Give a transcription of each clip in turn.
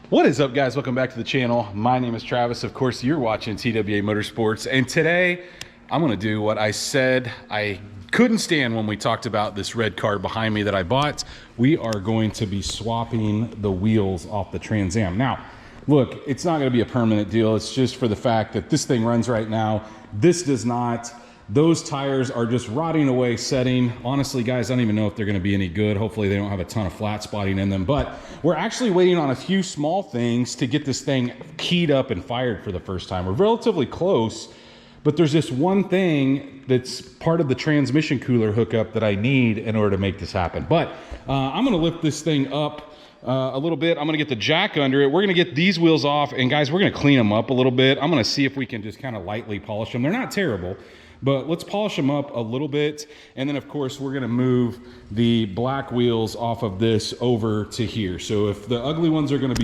What is up, guys? Welcome back to the channel. My name is Travis. Of course, you're watching TWA Motorsports, and today I'm going to do what I said I couldn't stand when we talked about this red car behind me that I bought. We are going to be swapping the wheels off the Trans Am. Now, look, it's not going to be a permanent deal. It's just for the fact that this thing runs right now. This does not. Those tires are just rotting away, setting. Honestly, guys, I don't even know if they're going to be any good. Hopefully they don't have a ton of flat spotting in them, but we're actually waiting on a few small things to get this thing keyed up and fired for the first time. We're relatively close, but there's this one thing that's part of the transmission cooler hookup that I need in order to make this happen. But I'm going to lift this thing up a little bit. I'm going to get the jack under it. We're going to get these wheels off, and guys, we're going to clean them up a little bit. I'm going to see if we can just kind of lightly polish them. They're not terrible, but let's polish them up a little bit. And then of course we're going to move the black wheels off of this over to here. So if the ugly ones are going to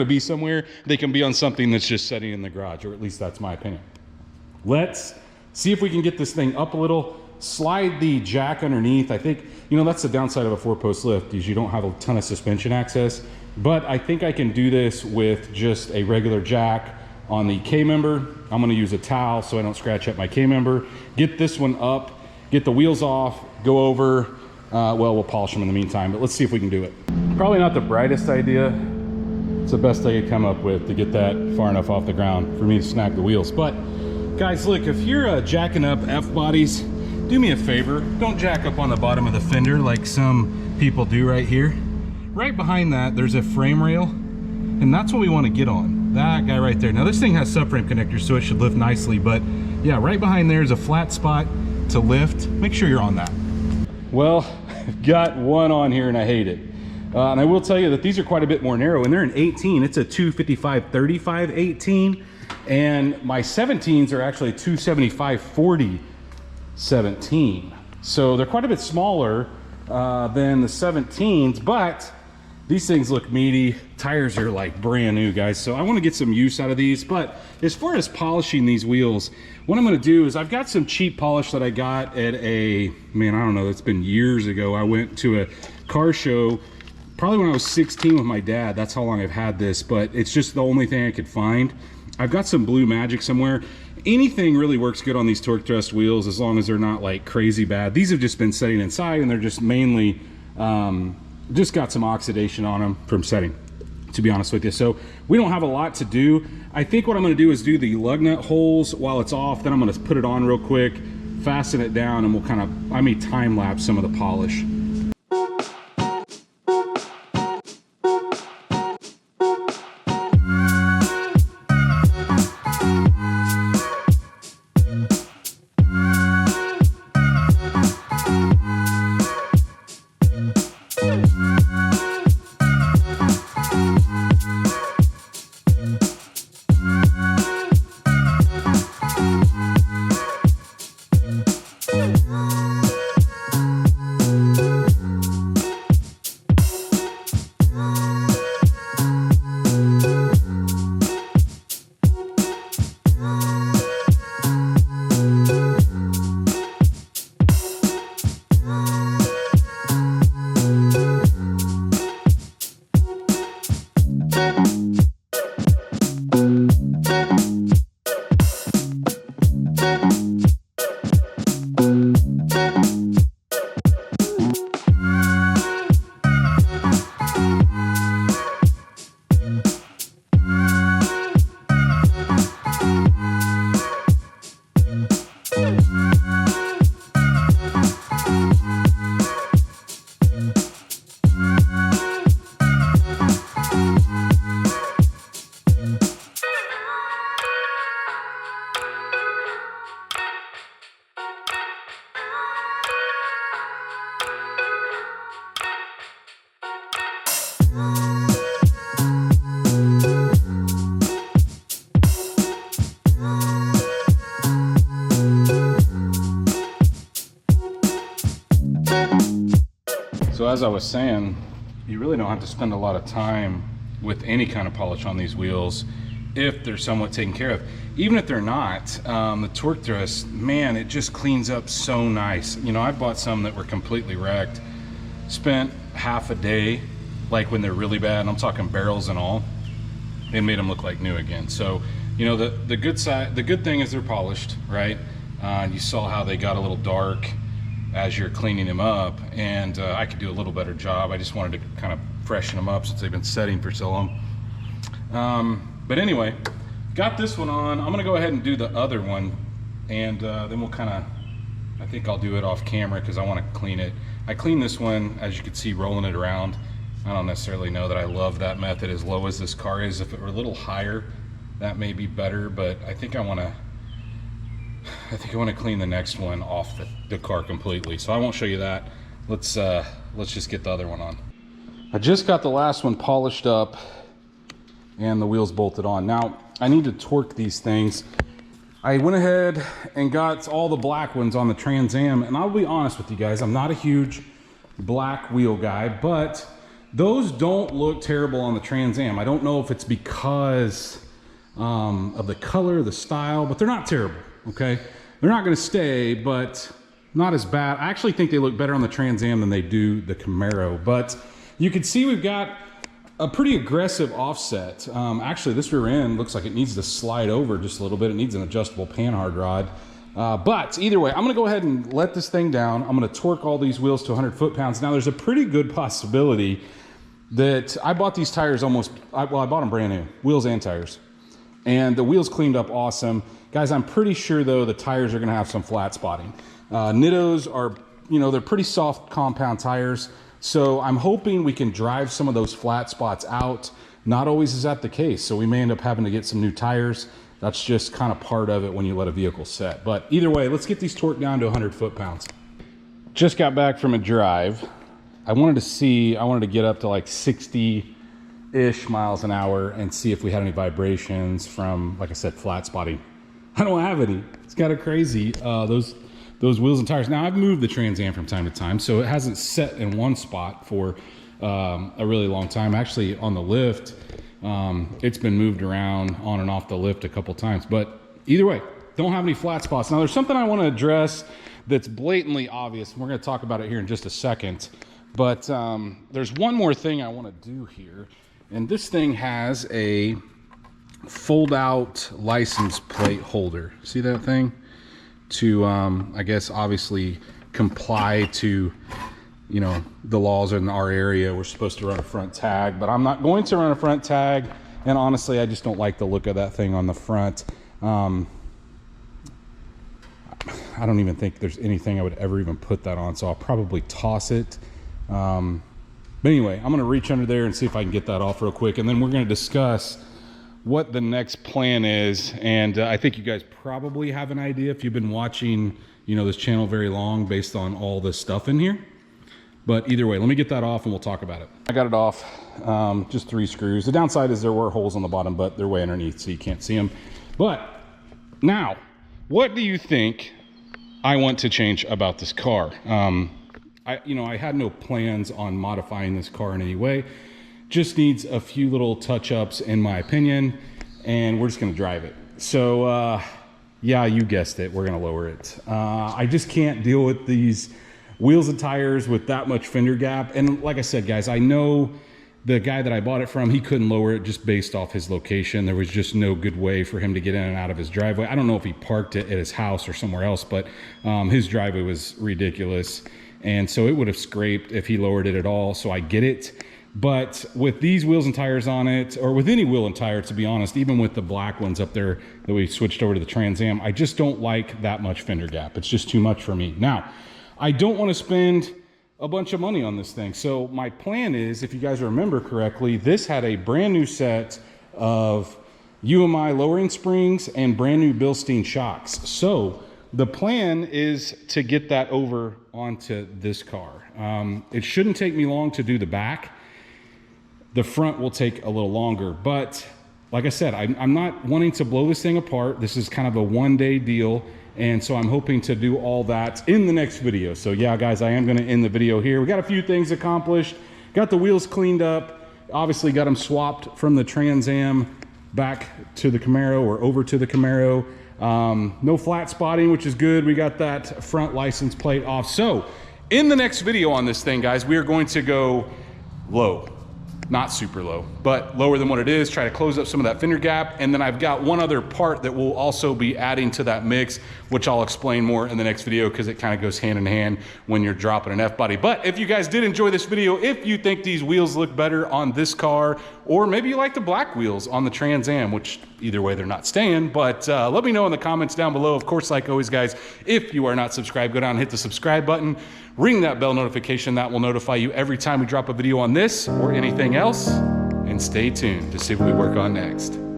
be somewhere, they can be on something that's just sitting in the garage, or at least that's my opinion. Let's see if we can get this thing up a little, slide the jack underneath. I think, you know, that's the downside of a 4-post lift, is you don't have a ton of suspension access, but I think I can do this with just a regular jack on the K-member. I'm going to use a towel so I don't scratch up my K-member. Get this one up, get the wheels off, go over. Well, we'll polish them in the meantime, but let's see if we can do it. Probably not the brightest idea. It's the best I could come up with to get that far enough off the ground for me to snag the wheels. But guys, look, if you're jacking up F-bodies, do me a favor. Don't jack up on the bottom of the fender like some people do right here. Right behind that, there's a frame rail, and that's what we want to get on. That guy right there. Now this thing has subframe connectors, so it should lift nicely, but yeah, right behind there is a flat spot to lift. Make sure you're on that. Well, I've got one on here and I hate it. And I will tell you that these are quite a bit more narrow, and they're an 18. It's a 255/35 18, and my 17s are actually 275/40 17. So they're quite a bit smaller than the 17s, but these things look meaty. Tires are like brand new, guys. So I want to get some use out of these. But as far as polishing these wheels, what I'm going to do is I've got some cheap polish that I got at a, man, I don't know, that's been years ago. I went to a car show probably when I was 16 with my dad. That's how long I've had this, but it's just the only thing I could find. I've got some Blue Magic somewhere. Anything really works good on these torque thrust wheels as long as they're not like crazy bad. These have just been setting inside, and they're just mainly just got some oxidation on them from setting, to be honest with you. So we don't have a lot to do. I think what I'm going to do is do the lug nut holes while it's off. Then I'm going to put it on real quick, fasten it down, and we'll kind of, I may time lapse some of the polish. So as I was saying, you really don't have to spend a lot of time with any kind of polish on these wheels if they're somewhat taken care of. Even if they're not, the torque thrust, man, it just cleans up so nice. You know, I bought some that were completely wrecked, spent half a day like when they're really bad, and I'm talking barrels and all, it made them look like new again. So, you know, the good thing is they're polished, right? You saw how they got a little dark as you're cleaning them up, and I could do a little better job. I just wanted to kind of freshen them up since they've been setting for so long. But anyway, got this one on. I'm gonna go ahead and do the other one, and then we'll kind of, I think I'll do it off camera because I want to clean it. I cleaned this one, as you can see, rolling it around. I don't necessarily know that I love that method as low as this car is. If it were a little higher, that may be better, but I think I want to clean the next one off the car completely. So I won't show you that. Let's just get the other one on. I just got the last one polished up and the wheels bolted on. Now I need to torque these things. I went ahead and got all the black ones on the Trans Am, and I'll be honest with you guys, I'm not a huge black wheel guy, but those don't look terrible on the Trans Am. I don't know if it's because of the color, the style, but they're not terrible, okay? They're not gonna stay, but not as bad. I actually think they look better on the Trans Am than they do the Camaro, but you can see we've got a pretty aggressive offset. Actually, this rear end looks like it needs to slide over just a little bit. It needs an adjustable panhard rod. But either way, I'm gonna go ahead and let this thing down. I'm gonna torque all these wheels to 100 foot-pounds. Now, there's a pretty good possibility that I bought these tires I bought them brand new, wheels and tires. And the wheels cleaned up awesome. Guys, I'm pretty sure though the tires are gonna have some flat spotting. Nittos are, you know, they're pretty soft compound tires. So I'm hoping we can drive some of those flat spots out. Not always is that the case. So we may end up having to get some new tires. That's just kind of part of it when you let a vehicle set. But either way, let's get these torqued down to 100 foot-pounds. Just got back from a drive. I wanted to get up to like 60-ish miles an hour and see if we had any vibrations from, like I said, flat spotting. I don't have any. It's kind of crazy. Those wheels and tires. Now, I've moved the Trans Am from time to time, so it hasn't set in one spot for a really long time. Actually, on the lift, it's been moved around on and off the lift a couple times. But either way, don't have any flat spots. Now, there's something I want to address that's blatantly obvious. We're going to talk about it here in just a second. But there's one more thing I want to do here. And this thing has a fold-out license plate holder. See that thing? To I guess obviously comply to, you know, the laws in our area. We're supposed to run a front tag, but I'm not going to run a front tag, and honestly I just don't like the look of that thing on the front. I don't even think there's anything I would ever even put that on, so I'll probably toss it. But anyway, I'm gonna reach under there and see if I can get that off real quick, and then we're gonna discuss what the next plan is. And I think you guys probably have an idea if you've been watching, you know, this channel very long based on all this stuff in here. But either way, let me get that off and we'll talk about it. I got it off, just 3 screws. The downside is there were holes on the bottom, but they're way underneath, so you can't see them. But now, what do you think I want to change about this car? I had no plans on modifying this car in any way. Just needs a few little touch-ups in my opinion, and we're just gonna drive it. So yeah, you guessed it, we're gonna lower it. I just can't deal with these wheels and tires with that much fender gap. And like I said, guys, I know the guy that I bought it from, he couldn't lower it just based off his location. There was just no good way for him to get in and out of his driveway. I don't know if he parked it at his house or somewhere else, but his driveway was ridiculous. And so it would have scraped if he lowered it at all, so I get it. But with these wheels and tires on it, or with any wheel and tire, to be honest, even with the black ones up there that we switched over to the Trans Am, I just don't like that much fender gap. It's just too much for me. Now, I don't want to spend a bunch of money on this thing. So my plan is, if you guys remember correctly, this had a brand new set of UMI lowering springs and brand new Bilstein shocks. So the plan is to get that over onto this car. It shouldn't take me long to do the back. The front will take a little longer, but like I said, I'm not wanting to blow this thing apart. This is kind of a one-day deal, and so I'm hoping to do all that in the next video. So yeah, guys, I am gonna end the video here. We got a few things accomplished. Got the wheels cleaned up. Obviously got them swapped from the Trans Am back to the Camaro, or over to the Camaro. No flat spotting, which is good. We got that front license plate off. So in the next video on this thing, guys, we are going to go low. not super low, but lower than what it is, try to close up some of that fender gap. And then I've got one other part that we'll also be adding to that mix, which I'll explain more in the next video because it kind of goes hand in hand when you're dropping an F-body. But if you guys did enjoy this video, if you think these wheels look better on this car, or maybe you like the black wheels on the Trans Am, which either way they're not staying, but let me know in the comments down below. Of course, like always guys, if you are not subscribed, go down and hit the subscribe button, ring that bell notification. That will notify you every time we drop a video on this or anything else, and stay tuned to see what we work on next.